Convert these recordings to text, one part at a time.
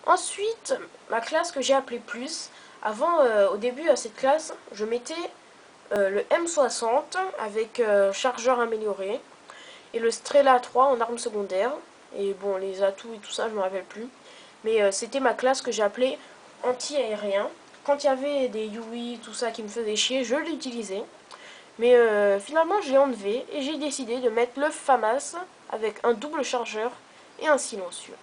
Ensuite, ma classe que j'ai appelée plus. Avant, au début à cette classe, je mettais le M60 avec chargeur amélioré et le Strela 3 en arme secondaire. Et bon, les atouts et tout ça, je me rappelle plus. Mais c'était ma classe que j'ai appelée anti-aérien. Quand il y avait des Yui, tout ça qui me faisait chier, je l'utilisais. Mais finalement, je l'ai enlevé et j'ai décidé de mettre le FAMAS avec un double chargeur et un silencieux.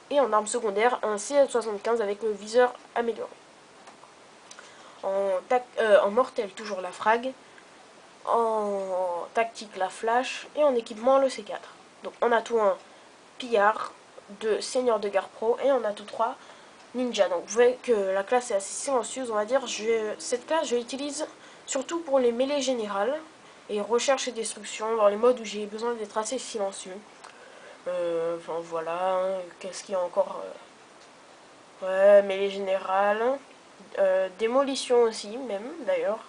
Et en arme secondaire, un CS75 avec le viseur amélioré. En mortel, toujours la frag. En tactique, la flash. Et en équipement, le C4. Donc on a tout un pillard de seigneur de guerre pro. Et on a tout 3 ninja. Donc vous voyez que la classe est assez silencieuse, on va dire. Cette classe, je l'utilise surtout pour les mêlées générales. Et recherche et destruction, dans les modes où j'ai besoin d'être assez silencieux. Enfin voilà, hein. Qu'est-ce qu'il y a encore Ouais, mêlée générale. Démolition aussi, même d'ailleurs.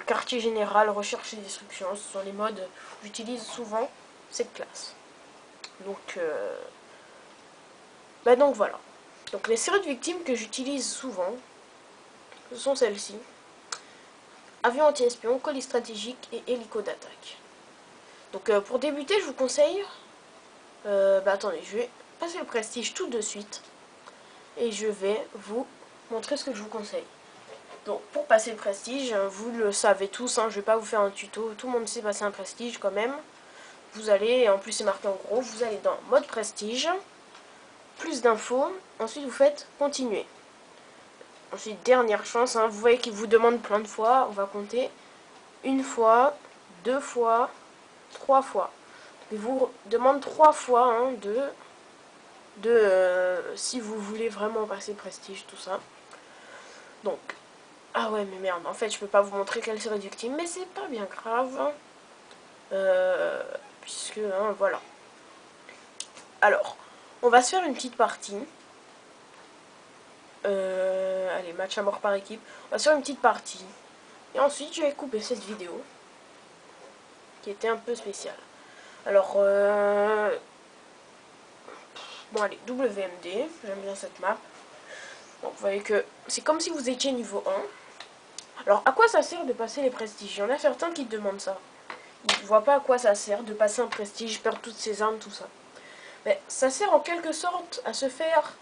Quartier général, recherche et destruction, ce sont les modes où j'utilise souvent cette classe. Donc, donc voilà. Donc les séries de victimes que j'utilise souvent, ce sont celles-ci. Avion anti-espion, colis stratégique et hélico d'attaque. Donc pour débuter, je vous conseille... attendez, je vais passer le prestige tout de suite. Et je vais vous montrer ce que je vous conseille. Donc pour passer le prestige, vous le savez tous, hein, je vais pas vous faire un tuto, tout le monde sait passer un prestige quand même. Vous allez, en plus c'est marqué en gros, vous allez dans mode prestige, plus d'infos, ensuite vous faites continuer. Ensuite dernière chance, hein, vous voyez qu'il vous demande plein de fois, on va compter une fois, 2 fois, 3 fois. Il vous demande 3 fois hein, si vous voulez vraiment passer prestige, tout ça. Donc, ah ouais mais merde, en fait je peux pas vous montrer quelle série de victimes, mais c'est pas bien grave. Puisque, hein, voilà. Alors, on va se faire une petite partie. Allez, match à mort par équipe. On va se faire une petite partie. Et ensuite, je vais couper cette vidéo. Qui était un peu spéciale. Alors, bon allez, WMD. J'aime bien cette map. Donc, vous voyez que c'est comme si vous étiez niveau 1. Alors, à quoi ça sert de passer les prestiges? Il y en a certains qui demandent ça. Ils ne voient pas à quoi ça sert de passer un prestige, perdre toutes ses armes, tout ça. Mais ça sert en quelque sorte à se faire,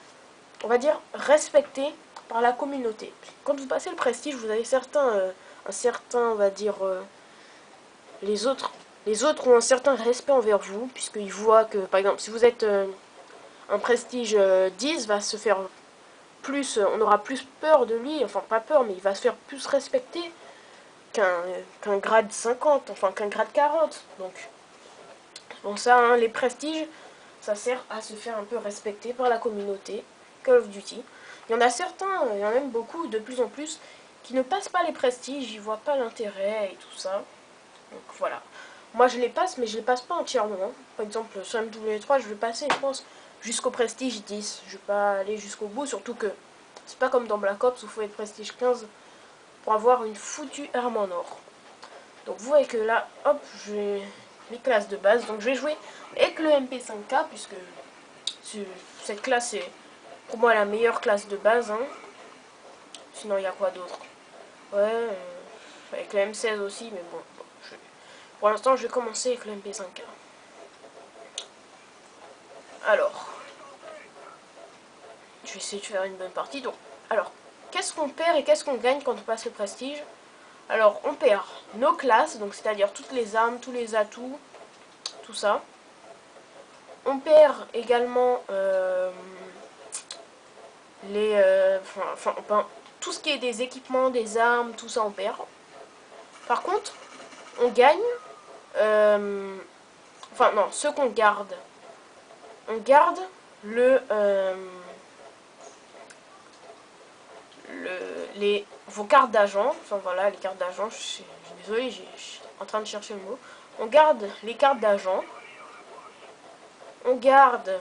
on va dire, respecter par la communauté. Quand vous passez le prestige, vous avez un certain, on va dire, les autres ont un certain respect envers vous, puisqu'ils voient que, par exemple, si vous êtes un prestige 10, va se faire plus, on aura plus peur de lui, enfin pas peur, mais il va se faire plus respecter qu'un grade 50, enfin qu'un grade 40. Donc, bon ça, hein, les prestiges, ça sert à se faire un peu respecter par la communauté Call of Duty. Il y en a certains, il y en a même beaucoup, de plus en plus, qui ne passent pas les prestiges, ils voient pas l'intérêt et tout ça. Donc voilà. Moi je les passe, mais je les passe pas entièrement. Par exemple, sur MW3, je vais passer, je pense, jusqu'au prestige 10. Je vais pas aller jusqu'au bout, surtout que c'est pas comme dans Black Ops où il faut être prestige 15 pour avoir une foutue arme en or. Donc vous voyez que là, hop, j'ai les classes de base. Donc je vais jouer avec le MP5K, puisque cette classe est pour moi la meilleure classe de base. Hein. Sinon, il y a quoi d'autre? Ouais, avec le M16 aussi, mais bon. Pour l'instant, je vais commencer avec le MP5K. Alors, je vais essayer de faire une bonne partie. Donc, alors, qu'est-ce qu'on perd et qu'est-ce qu'on gagne quand on passe le prestige? Alors, on perd nos classes, donc c'est-à-dire toutes les armes, tous les atouts, tout ça. On perd également tout ce qui est des équipements, des armes, tout ça on perd. Par contre, on gagne, enfin non, ce qu'on garde, on garde vos cartes d'agent, enfin voilà, les cartes d'agent, je suis désolée, je suis en train de chercher le mot. On garde les cartes d'agent, on garde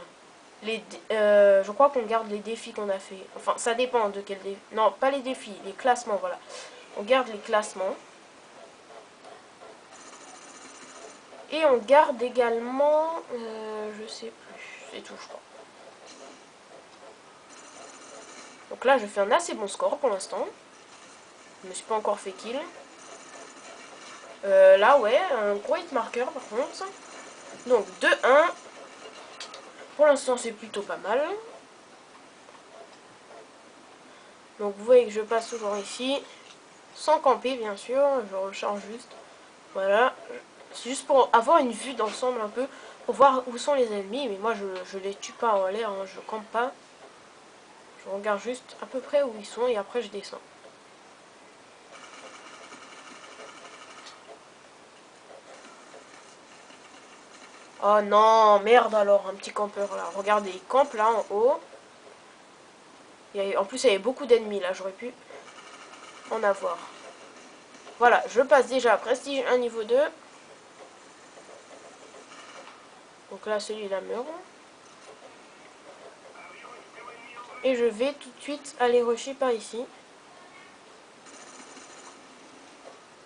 je crois qu'on garde les défis qu'on a fait. Enfin, ça dépend de quel défi. Non, pas les défis, les classements, voilà. On garde les classements. Et on garde également... je sais plus. C'est tout, je crois. Donc là, je fais un assez bon score pour l'instant. Je me suis pas encore fait kill. Là, ouais, un gros hit marker par contre. Donc 2-1. Pour l'instant, c'est plutôt pas mal. Donc vous voyez que je passe toujours ici. Sans camper, bien sûr. Je recharge juste. Voilà. C'est juste pour avoir une vue d'ensemble un peu. Pour voir où sont les ennemis. Mais moi, je les tue pas en l'air. Hein, je campe pas. Je regarde juste à peu près où ils sont. Et après, je descends. Oh non, merde alors, un petit campeur là. Regardez, il campe là en haut. En plus, il y avait beaucoup d'ennemis là, j'aurais pu en avoir. Voilà, je passe déjà à Prestige 1 niveau 2. Donc là, celui-là meurt. Et je vais tout de suite aller rusher par ici.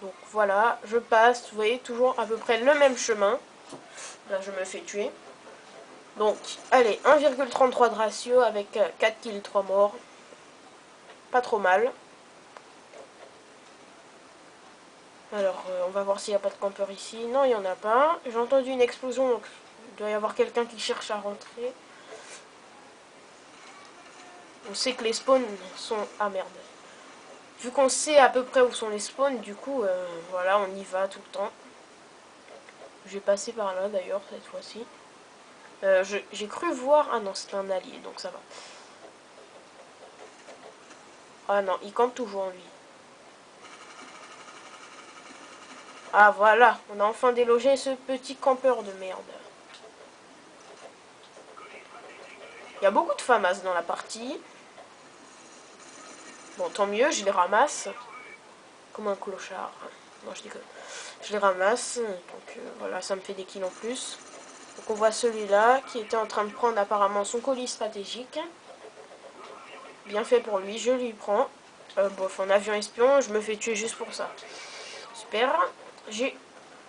Donc voilà, je passe, vous voyez, toujours à peu près le même chemin. Là, je me fais tuer. Donc, allez, 1,33 de ratio avec 4 kills, 3 morts. Pas trop mal. Alors, on va voir s'il n'y a pas de campeur ici. Non, il n'y en a pas. J'ai entendu une explosion, donc il doit y avoir quelqu'un qui cherche à rentrer. On sait que les spawns sont... Ah merde. Vu qu'on sait à peu près où sont les spawns, du coup, voilà, on y va tout le temps. Je vais passer par là d'ailleurs, cette fois-ci. J'ai cru voir... Ah non, c'était un allié, donc ça va. Ah non, il campe toujours, lui. Ah voilà, on a enfin délogé ce petit campeur de merde. Il y a beaucoup de FAMAS dans la partie. Bon, tant mieux, je les ramasse. Comme un clochard. Non, je déconne. Je les ramasse. Donc voilà, ça me fait des kills en plus. Donc on voit celui-là qui était en train de prendre apparemment son colis stratégique. Bien fait pour lui, je lui prends. Bof, en avion espion, je me fais tuer juste pour ça. Super.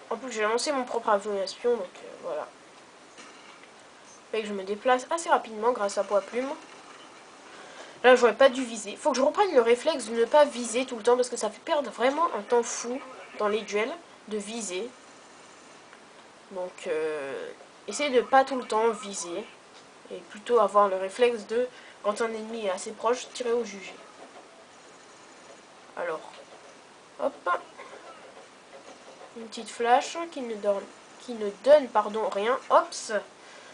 En plus, j'ai lancé mon propre avion espion, donc voilà. Fait que je me déplace assez rapidement grâce à Poids Plume. Là, j'aurais pas dû viser. Faut que je reprenne le réflexe de ne pas viser tout le temps parce que ça fait perdre vraiment un temps fou dans les duels de viser. Donc, essayez de pas tout le temps viser et plutôt avoir le réflexe de, quand un ennemi est assez proche, tirer au jugé. Alors, hop, une petite flash qui ne donne pardon, rien. Hops,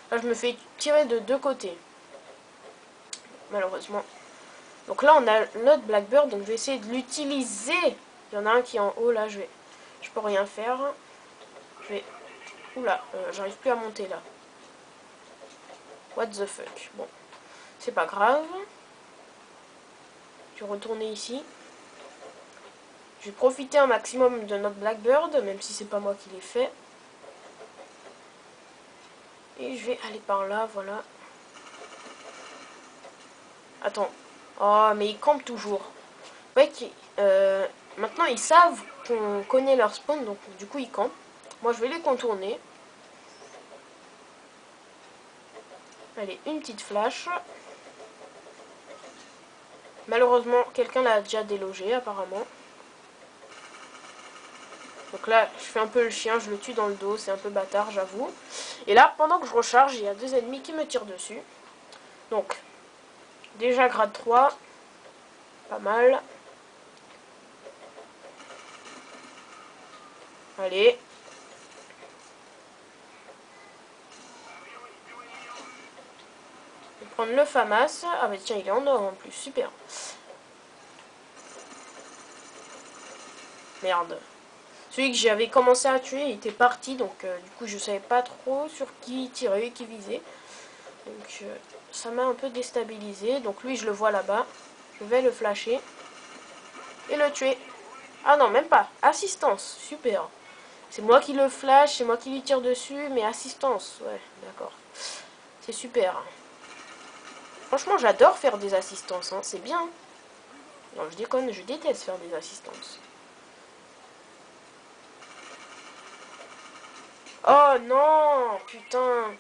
là je me fais tirer de deux côtés. Malheureusement. Donc là on a notre Blackbird, donc je vais essayer de l'utiliser. Il y en a un qui est en haut là, je peux rien faire. Oula, j'arrive plus à monter là. What the fuck. Bon, c'est pas grave. Je vais retourner ici. Je vais profiter un maximum de notre Blackbird, même si c'est pas moi qui l'ai fait. Et je vais aller par là, voilà. Attends. Oh, mais ils campent toujours. Ouais, maintenant ils savent qu'on connaît leur spawn, donc du coup ils campent. Moi je vais les contourner. Allez, une petite flash. Malheureusement, quelqu'un l'a déjà délogé apparemment. Donc là, je fais un peu le chien, je le tue dans le dos, c'est un peu bâtard, j'avoue. Et là, pendant que je recharge, il y a deux ennemis qui me tirent dessus. Donc, déjà grade 3, pas mal. Allez. Je vais prendre le FAMAS. Ah bah tiens, il est en or en plus, super. Merde. Celui que j'avais commencé à tuer, il était parti, donc du coup je savais pas trop sur qui tirer, qui viser. Donc ça m'a un peu déstabilisé. Donc lui je le vois là-bas. Je vais le flasher. Et le tuer. Ah non, même pas. Assistance, super. C'est moi qui le flash, c'est moi qui lui tire dessus, mais assistance, ouais, d'accord. C'est super. Franchement, j'adore faire des assistances, hein, c'est bien. Non, je déconne, je déteste faire des assistances. Oh non, putain.